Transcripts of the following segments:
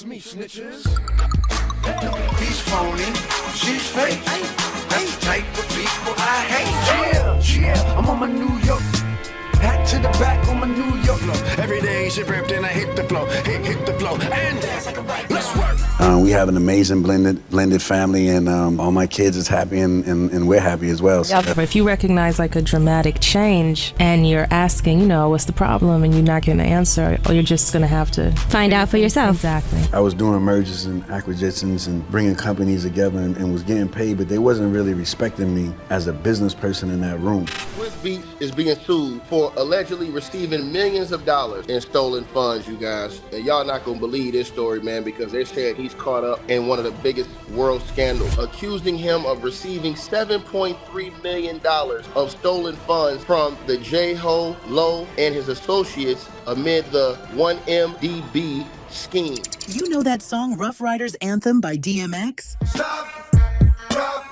That's me, snitches. He's phony, she's fake. That's the type of people I hate. Yeah, I'm on my New York. Hat to the back on my New York look. Every day she ripped and I hit the flow, hit the flow, and let's work. We have an amazing blended family, and all my kids is happy, and we're happy as well. So. If you recognize like a dramatic change and you're asking, you know, what's the problem, and you're not getting an answer, or you're just gonna have to find out for yourself. Exactly. I was doing mergers and acquisitions and bringing companies together and was getting paid, but they wasn't really respecting me as a business person in that room. Swizz Beatz is being sued for allegedly receiving millions of dollars in stolen funds, you guys. And y'all not gonna believe this story, man, because they're saying he's caught up in one of the biggest world scandals, accusing him of receiving $7.3 million of stolen funds from the J-Ho, Low, and his associates amid the 1MDB scheme. You know that song Rough Riders Anthem by DMX? Stop, drop,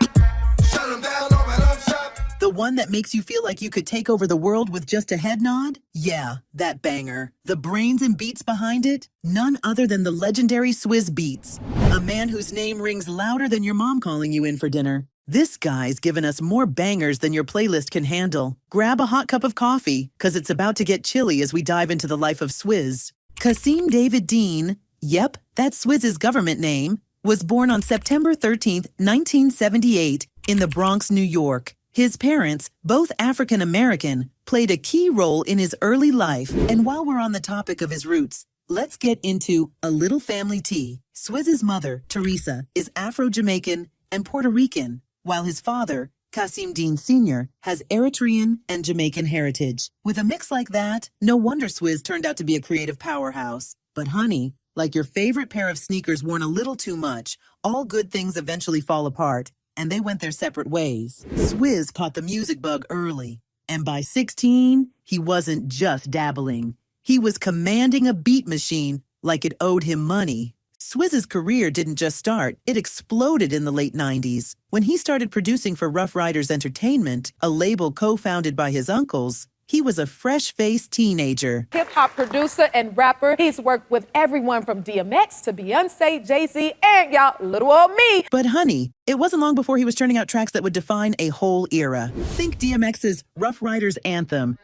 shut him down, open up shop. The one that makes you feel like you could take over the world with just a head nod? Yeah, that banger. The brains and beats behind it? None other than the legendary Swizz Beatz, a man whose name rings louder than your mom calling you in for dinner. This guy's given us more bangers than your playlist can handle. Grab a hot cup of coffee, cause it's about to get chilly as we dive into the life of Swizz. Kasim David Dean, yep, that's Swizz's government name, was born on September 13th, 1978, in the Bronx, New York. His parents, both African-American, played a key role in his early life. And while we're on the topic of his roots, let's get into a little family tea. Swizz's mother, Teresa, is Afro-Jamaican and Puerto Rican, while his father, Kasim Dean Sr., has Eritrean and Jamaican heritage. With a mix like that, no wonder Swizz turned out to be a creative powerhouse. But honey, like your favorite pair of sneakers worn a little too much, all good things eventually fall apart. And they went their separate ways. Swizz caught the music bug early, and by 16, he wasn't just dabbling. He was commanding a beat machine like it owed him money. Swizz's career didn't just start, it exploded in the late 90s. When he started producing for Rough Riders Entertainment, a label co-founded by his uncles, he was a fresh-faced teenager. Hip-hop producer and rapper. He's worked with everyone from DMX to Beyonce, Jay-Z, and y'all, little old me. But honey, it wasn't long before he was turning out tracks that would define a whole era. Think DMX's Rough Riders Anthem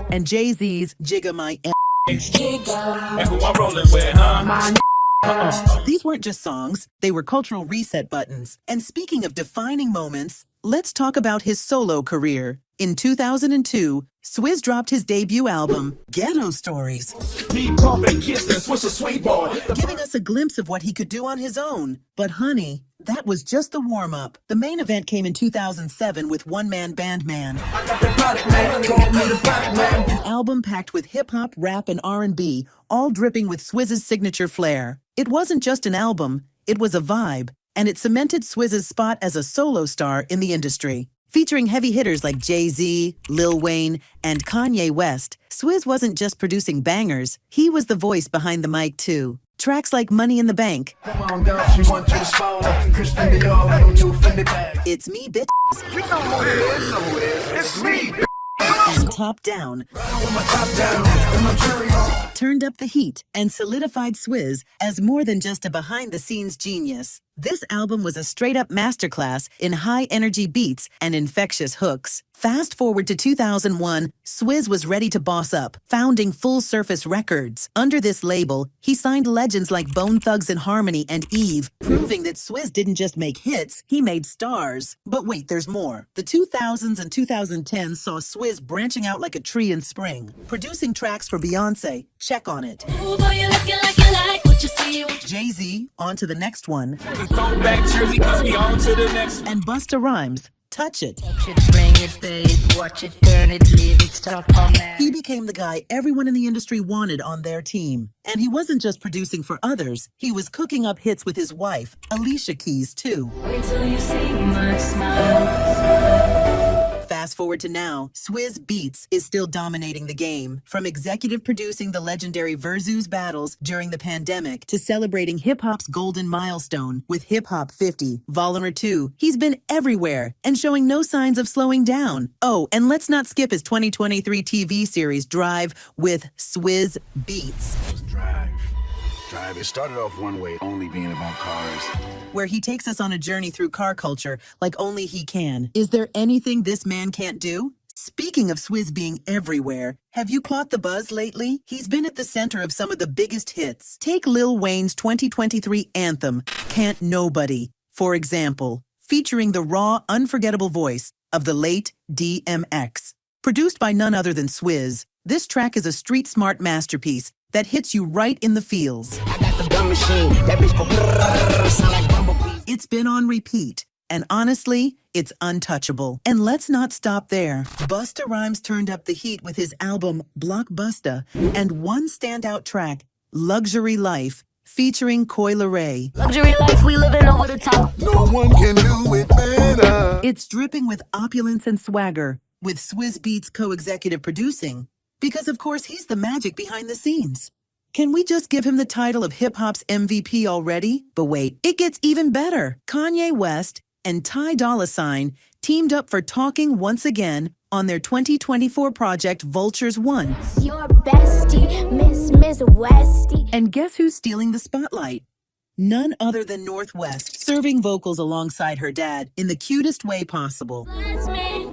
and Jay-Z's Jigga My And who I'm rolling with, huh? These weren't just songs, they were cultural reset buttons. And speaking of defining moments, let's talk about his solo career. In 2002, Swizz dropped his debut album, Ghetto Stories, giving us a glimpse of what he could do on his own. But honey, that was just the warm-up. The main event came in 2007 with One Man Band Man, an album packed with hip-hop, rap, and R&B, all dripping with Swizz's signature flair. It wasn't just an album, it was a vibe, and it cemented Swizz's spot as a solo star in the industry. Featuring heavy hitters like Jay-Z, Lil Wayne, and Kanye West, Swizz wasn't just producing bangers, he was the voice behind the mic too. Tracks like Money in the Bank, It's Me, Bitch, It's me. and Top Down turned up the heat and solidified Swizz as more than just a behind-the-scenes genius. This album was a straight-up masterclass in high-energy beats and infectious hooks. Fast forward to 2001, Swizz was ready to boss up, founding Full Surface Records. Under this label, he signed legends like Bone Thugs and Harmony and Eve, proving that Swizz didn't just make hits, he made stars. But wait, there's more. The 2000s and 2010s saw Swizz branching out like a tree in spring, producing tracks for Beyonce, check on it. Ooh, boy, you looking like you like what you see. Jay-Z, on to the next one. Throwback jersey, cause we on to the next. And Busta Rhymes, Touch It. Touch it, bring it, babe. Watch it, turn it, leave it, stop on that. He became the guy everyone in the industry wanted on their team. And he wasn't just producing for others, he was cooking up hits with his wife, Alicia Keys, too. Wait till you see my smile. Fast forward to now, Swizz Beatz is still dominating the game. From executive producing the legendary Versus battles during the pandemic to celebrating hip-hop's golden milestone with Hip Hop 50, Volume 2, he's been everywhere and showing no signs of slowing down. Oh, and let's not skip his 2023 TV series Drive with Swizz Beatz. Drive. It started off one way, only being about cars. Where he takes us on a journey through car culture like only he can. Is there anything this man can't do? Speaking of Swizz being everywhere, have you caught the buzz lately? He's been at the center of some of the biggest hits. Take Lil Wayne's 2023 anthem, Can't Nobody, for example, featuring the raw, unforgettable voice of the late DMX. Produced by none other than Swizz, this track is a street-smart masterpiece that hits you right in the feels. I got the gun machine. That bitch go sound like bumblebee. It's been on repeat, and honestly, it's untouchable. And let's not stop there. Busta Rhymes turned up the heat with his album Blockbusta and one standout track, Luxury Life, featuring Coi Leray. Luxury life, we living over the top. No one can do it better. It's dripping with opulence and swagger, with Swizz Beatz co-executive producing, because of course he's the magic behind the scenes. Can we just give him the title of hip-hop's MVP already? But wait, it gets even better. Kanye West and Ty Dolla $ign teamed up for Talking once again on their 2024 project Vultures 1. Your bestie, Miss Westie. And guess who's stealing the spotlight? None other than Northwest, serving vocals alongside her dad in the cutest way possible. Bless me,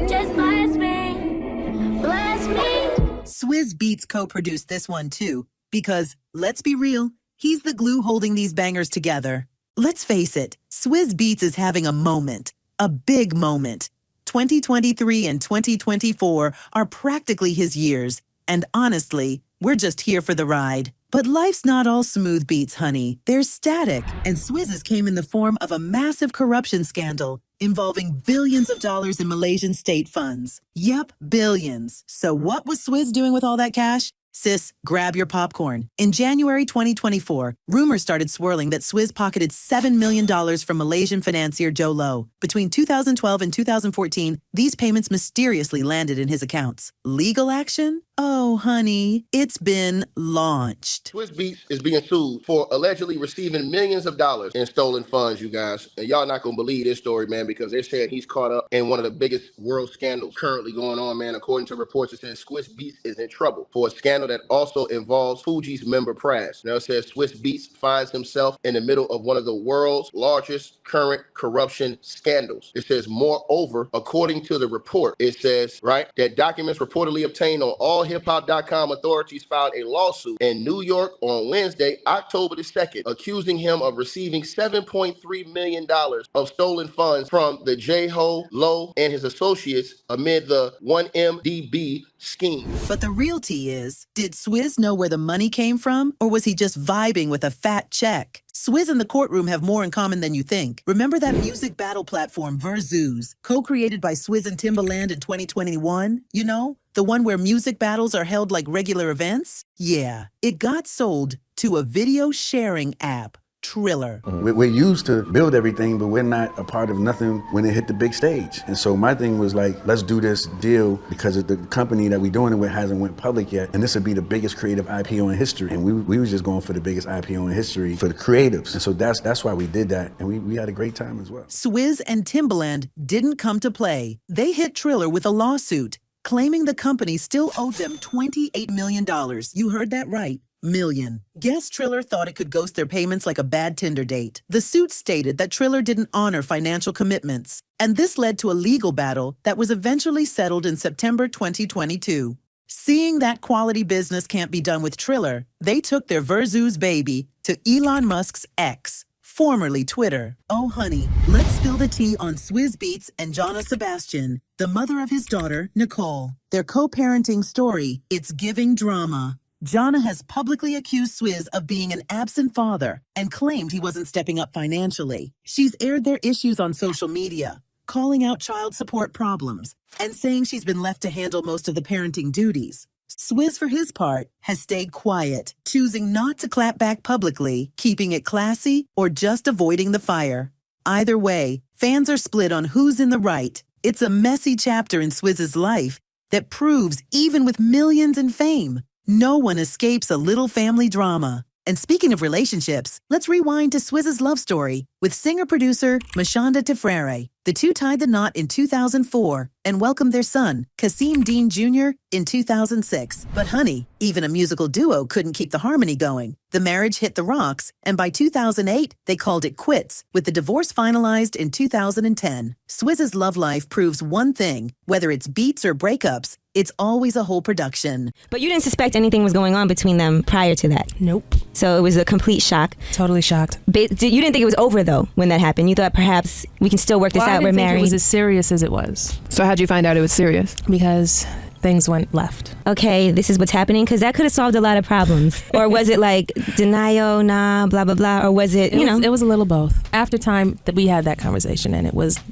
just bless me, bless me. Swizz Beatz co-produced this one too, because, let's be real, he's the glue holding these bangers together. Let's face it, Swizz Beatz is having a moment, a big moment. 2023 and 2024 are practically his years, and honestly, we're just here for the ride. But life's not all smooth beats, honey. There's static, and Swizz's came in the form of a massive corruption scandal involving billions of dollars in Malaysian state funds. Yep, billions. So what was Swizz doing with all that cash? Sis, grab your popcorn. In January 2024, rumors started swirling that Swizz pocketed $7 million from Malaysian financier Joe Low. Between 2012 and 2014, these payments mysteriously landed in his accounts. Legal action? Oh, honey, it's been launched. Swizz Beatz is being sued for allegedly receiving millions of dollars in stolen funds, you guys. And y'all not gonna believe this story, man, because they're saying he's caught up in one of the biggest world scandals currently going on, man. According to reports, it says Swizz Beatz is in trouble for a scandal that also involves Fuji's member Praz. Now it says Swizz Beatz finds himself in the middle of one of the world's largest current corruption scandals. It says, moreover, according to the report, it says, right, that documents reportedly obtained on allhiphop.com authorities filed a lawsuit in New York on Wednesday, October the 2nd, accusing him of receiving $7.3 million of stolen funds from the J-Ho, Low, and his associates amid the 1MDB scheme. But the real tea is, did Swizz know where the money came from, or was he just vibing with a fat check? Swizz and the courtroom have more in common than you think. Remember that music battle platform, Versus, co-created by Swizz and Timbaland in 2021? You know, the one where music battles are held like regular events? Yeah, it got sold to a video sharing app, Triller. We're used to build everything, but we're not a part of nothing when it hit the big stage. And so my thing was like, let's do this deal because the company that we're doing it with hasn't went public yet. And this would be the biggest creative IPO in history. And we was just going for the biggest IPO in history for the creatives. And so that's why we did that. And we had a great time as well. Swizz and Timbaland didn't come to play. They hit Triller with a lawsuit, claiming the company still owed them $28 million. You heard that right. Million. Guess Triller thought it could ghost their payments like a bad Tinder date. The suit stated that Triller didn't honor financial commitments, and this led to a legal battle that was eventually settled in September 2022. Seeing that quality business can't be done with Triller, they took their Versus baby to Elon Musk's X, formerly Twitter. Oh honey, let's spill the tea on Swizz Beatz and Jonna Sebastian, the mother of his daughter, Nicole. Their co-parenting story, it's giving drama. Jonna has publicly accused Swizz of being an absent father and claimed he wasn't stepping up financially. She's aired their issues on social media, calling out child support problems and saying she's been left to handle most of the parenting duties. Swizz, for his part, has stayed quiet, choosing not to clap back publicly, keeping it classy, or just avoiding the fire. Either way, fans are split on who's in the right, It's a messy chapter in Swizz's life that proves even with millions and fame, no one escapes a little family drama. And speaking of relationships, let's rewind to Swizz's love story with singer-producer Mashonda Tefrere. The two tied the knot in 2004 and welcomed their son, Kasim Dean Jr., in 2006. But honey, even a musical duo couldn't keep the harmony going. The marriage hit the rocks, and by 2008, they called it quits, with the divorce finalized in 2010. Swizz's love life proves one thing: whether it's beats or breakups, it's always a whole production. But you didn't suspect anything was going on between them prior to that? Nope. So it was a complete shock. Totally shocked. You didn't think it was over, though, when that happened? You thought perhaps we can still work this out, we're married? I didn't think it was as serious as it was. So how'd you find out it was serious? Because things went left. Okay, this is what's happening? Because that could have solved a lot of problems. Or was it like denial, nah, blah, blah, blah? Or was it, It was a little both. After time that we had that conversation, and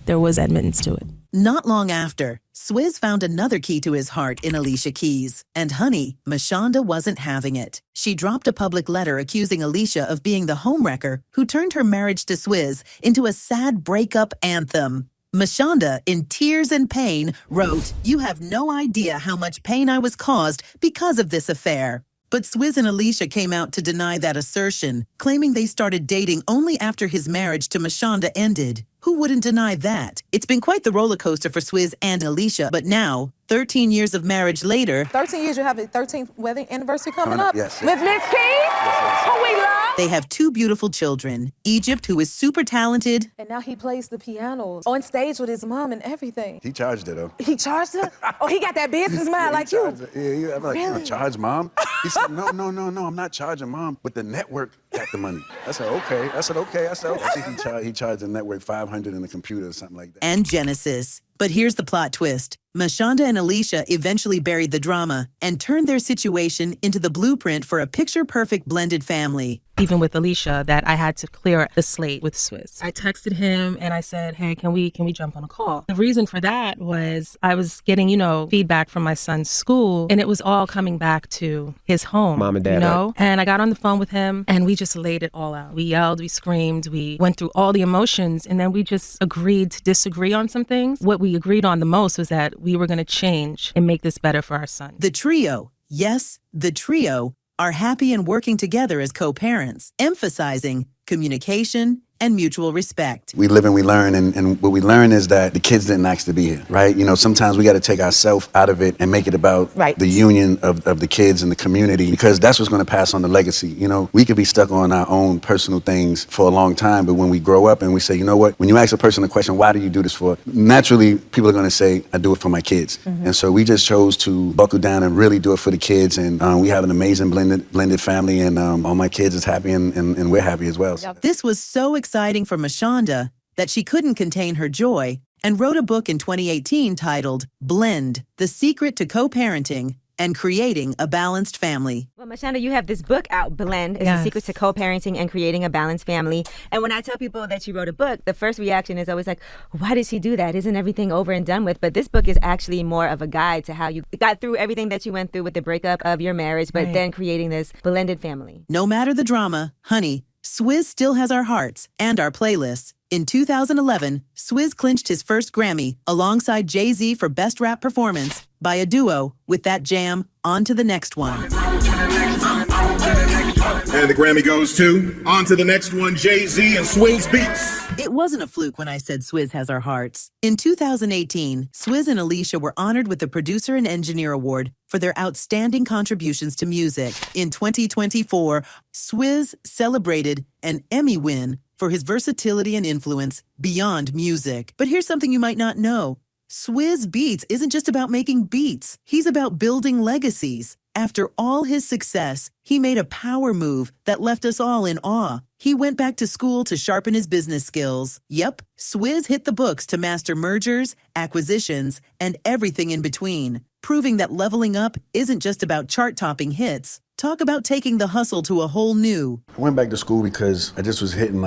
there was admittance to it. Not long after, Swizz found another key to his heart in Alicia Keys. And honey, Mashonda wasn't having it. She dropped a public letter accusing Alicia of being the homewrecker who turned her marriage to Swizz into a sad breakup anthem. Mashonda, in tears and pain, wrote, "You have no idea how much pain I was caused because of this affair." But Swizz and Alicia came out to deny that assertion, claiming they started dating only after his marriage to Mashonda ended. Who wouldn't deny that? It's been quite the roller coaster for Swizz and Alicia, but now, 13 years of marriage later, 13 years, you have a 13th wedding anniversary coming up. Yes. With Miss Keys, who we love. they have two beautiful children. Egypt, who is super talented. And now he plays the piano on stage with his mom and everything. He charged her, though. He charged her? Oh, he got that business mind like you. Yeah, I'm like, Really? you gonna charge mom? He said, no, I'm not charging mom, but the network got the money. I said, okay. I think he charged the network $500 in the computer or something like that. And Genesis. But here's the plot twist. Mashonda and Alicia eventually buried the drama and turned their situation into the blueprint for a picture-perfect blended family. Even with Alicia, that I had to clear the slate with Swizz. I texted him and I said, hey, can we jump on a call? The reason for that was I was getting, feedback from my son's school, and it was all coming back to his home. Mom and dad. And I got on the phone with him and we just laid it all out. We yelled, we screamed, we went through all the emotions, and then we just agreed to disagree on some things. What we agreed on the most was that we were going to change and make this better for our son. The trio, yes, the trio, are happy and working together as co-parents, emphasizing communication and mutual respect. We live and we learn, and what we learn is that the kids didn't ask to be here, right? Sometimes we got to take ourselves out of it and make it about the union of the kids and the community, because that's what's going to pass on the legacy. We could be stuck on our own personal things for a long time, but when we grow up and we say, you know what, when you ask a person a question, why do you do this for? Naturally, people are going to say, I do it for my kids. Mm-hmm. And so we just chose to buckle down and really do it for the kids, and we have an amazing blended family, and all my kids is happy, and we're happy as well. So. This was so exciting for Mashonda that she couldn't contain her joy and wrote a book in 2018 titled Blend, The Secret to Co-Parenting and Creating a Balanced Family. Well, Mashonda, you have this book out, Blend, The Secret to Co-Parenting and Creating a Balanced Family. And when I tell people that you wrote a book, the first reaction is always like, why did she do that? Isn't everything over and done with? But this book is actually more of a guide to how you got through everything that you went through with the breakup of your marriage, but then creating this blended family. No matter the drama, honey, Swizz still has our hearts and our playlists. In 2011, Swizz clinched his first Grammy alongside Jay-Z for Best Rap Performance by a duo with that jam, On to the Next One. And the Grammy goes to On to the Next One, Jay-Z and Swizz Beatz. It wasn't a fluke when I said Swizz has our hearts. In 2018, Swizz and Alicia were honored with the Producer and Engineer Award for their outstanding contributions to music. In 2024, Swizz celebrated an Emmy win for his versatility and influence beyond music. But here's something you might not know. Swizz Beatz isn't just about making beats. He's about building legacies. After all his success, he made a power move that left us all in awe. He went back to school to sharpen his business skills. Yep, Swizz hit the books to master mergers, acquisitions, and everything in between, proving that leveling up isn't just about chart-topping hits. Talk about taking the hustle to a whole new. I went back to school because I just was hitting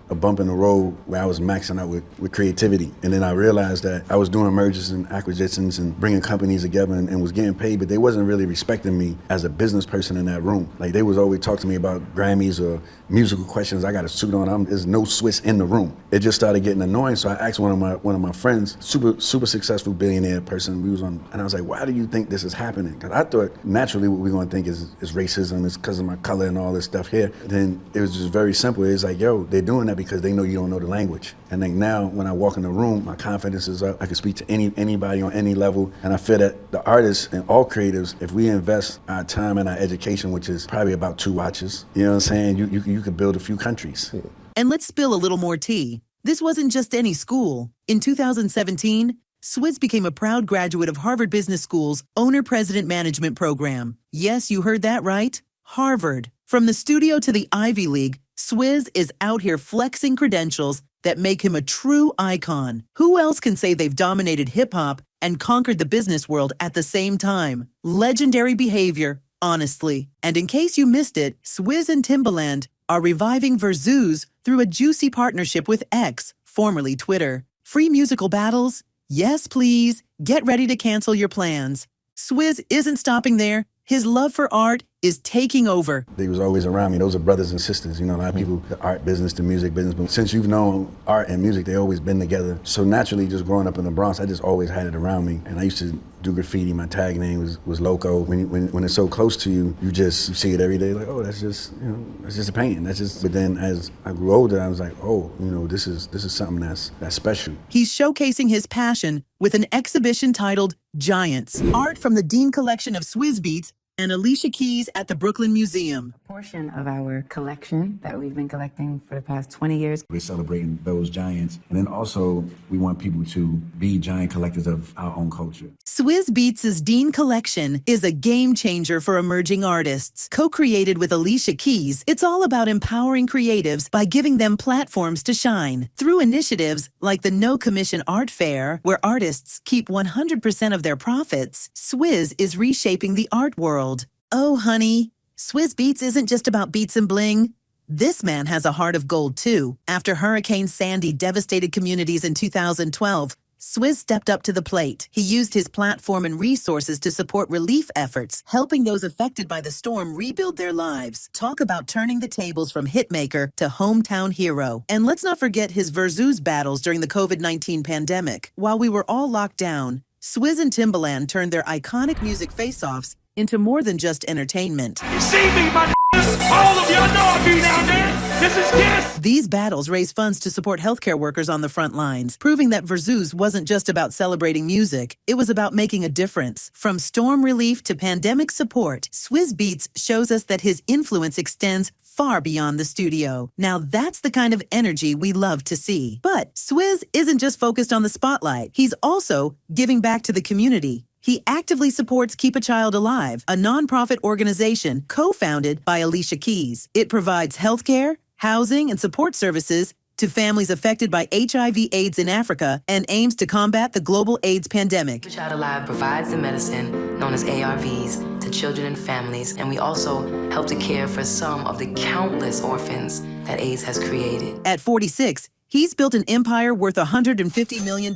a bump in the road where I was maxing out with creativity. And then I realized that I was doing mergers and acquisitions and bringing companies together and was getting paid, but they wasn't really respecting me as a business person in that room. Like they was always talking to me about Grammys or musical questions. I got a suit on. There's no Swizz in the room. It just started getting annoying. So I asked one of my friends, super successful billionaire person. We was on, and I was like, why do you think this is happening? Because I thought naturally what we're gonna think is racism. It's because of my color and all this stuff here. Then it was just very simple. It's like, yo, they're doing that because they know you don't know the language. And like now, when I walk in the room, my confidence is up. I can speak to anybody on any level. And I feel that the artists and all creatives, if we invest our time and our education, which is probably about 2 watches, you know what I'm saying? You could build a few countries. And let's spill a little more tea. This wasn't just any school. In 2017, Swizz became a proud graduate of Harvard Business School's Owner-President Management program. Yes, you heard that right. Harvard. From the studio to the Ivy League, Swizz is out here flexing credentials that make him a true icon. Who else can say they've dominated hip-hop and conquered the business world at the same time? Legendary behavior, honestly. And in case you missed it, Swizz and Timbaland are reviving Verzuz through a juicy partnership with X, formerly Twitter. Free musical battles? Yes, please. Get ready to cancel your plans. Swizz isn't stopping there. His love for art is taking over. They was always around me. Those are brothers and sisters. You know, a lot of people, the art business, the music business. But since you've known art and music, they always been together. So naturally, just growing up in the Bronx, I just always had it around me. And I used to do graffiti. My tag name was Loco. When it's so close to you, you see it every day. Like, oh, that's just, you know, that's just a painting. That's just. But then as I grew older, I was like, oh, you know, this is something that's special. He's showcasing his passion with an exhibition titled Giants, art from the Dean collection of Swizz Beatz and Alicia Keys at the Brooklyn Museum. A portion of our collection that we've been collecting for the past 20 years. We're celebrating those giants. And then also, we want people to be giant collectors of our own culture. Swizz Beatz' Dean collection is a game changer for emerging artists. Co-created with Alicia Keys, it's all about empowering creatives by giving them platforms to shine. Through initiatives like the No Commission Art Fair, where artists keep 100% of their profits, Swizz is reshaping the art world. Oh, honey, Swizz Beatz isn't just about beats and bling. This man has a heart of gold, too. After Hurricane Sandy devastated communities in 2012, Swizz stepped up to the plate. He used his platform and resources to support relief efforts, helping those affected by the storm rebuild their lives. Talk about turning the tables from hitmaker to hometown hero. And let's not forget his Verzuz battles during the COVID-19 pandemic. While we were all locked down, Swizz and Timbaland turned their iconic music face-offs into more than just entertainment. You see me, my niggas? All of y'all know I be down there. This is Kiss. These battles raise funds to support healthcare workers on the front lines, proving that Verzuz wasn't just about celebrating music. It was about making a difference. From storm relief to pandemic support, Swizz Beatz shows us that his influence extends far beyond the studio. Now that's the kind of energy we love to see. But Swizz isn't just focused on the spotlight. He's also giving back to the community. He actively supports Keep a Child Alive, a nonprofit organization co-founded by Alicia Keys. It provides healthcare, housing, and support services to families affected by HIV/AIDS in Africa and aims to combat the global AIDS pandemic. Keep a Child Alive provides the medicine known as ARVs to children and families, and we also help to care for some of the countless orphans that AIDS has created. At 46, he's built an empire worth $150 million.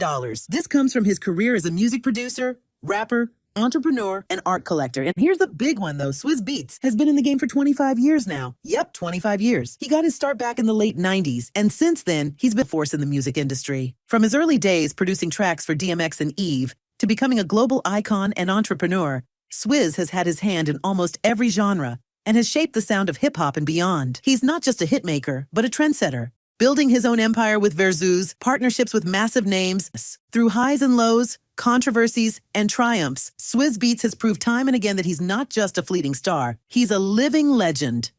This comes from his career as a music producer, rapper, entrepreneur, and art collector. And here's the big one, though. Swizz Beatz has been in the game for 25 years now. Yep, 25 years. He got his start back in the late 90s, and since then, he's been a force in the music industry. From his early days producing tracks for DMX and Eve, to becoming a global icon and entrepreneur, Swizz has had his hand in almost every genre and has shaped the sound of hip-hop and beyond. He's not just a hitmaker, but a trendsetter. Building his own empire with Verzuz, partnerships with massive names, through highs and lows, controversies, and triumphs, Swizz Beatz has proved time and again that he's not just a fleeting star, he's a living legend.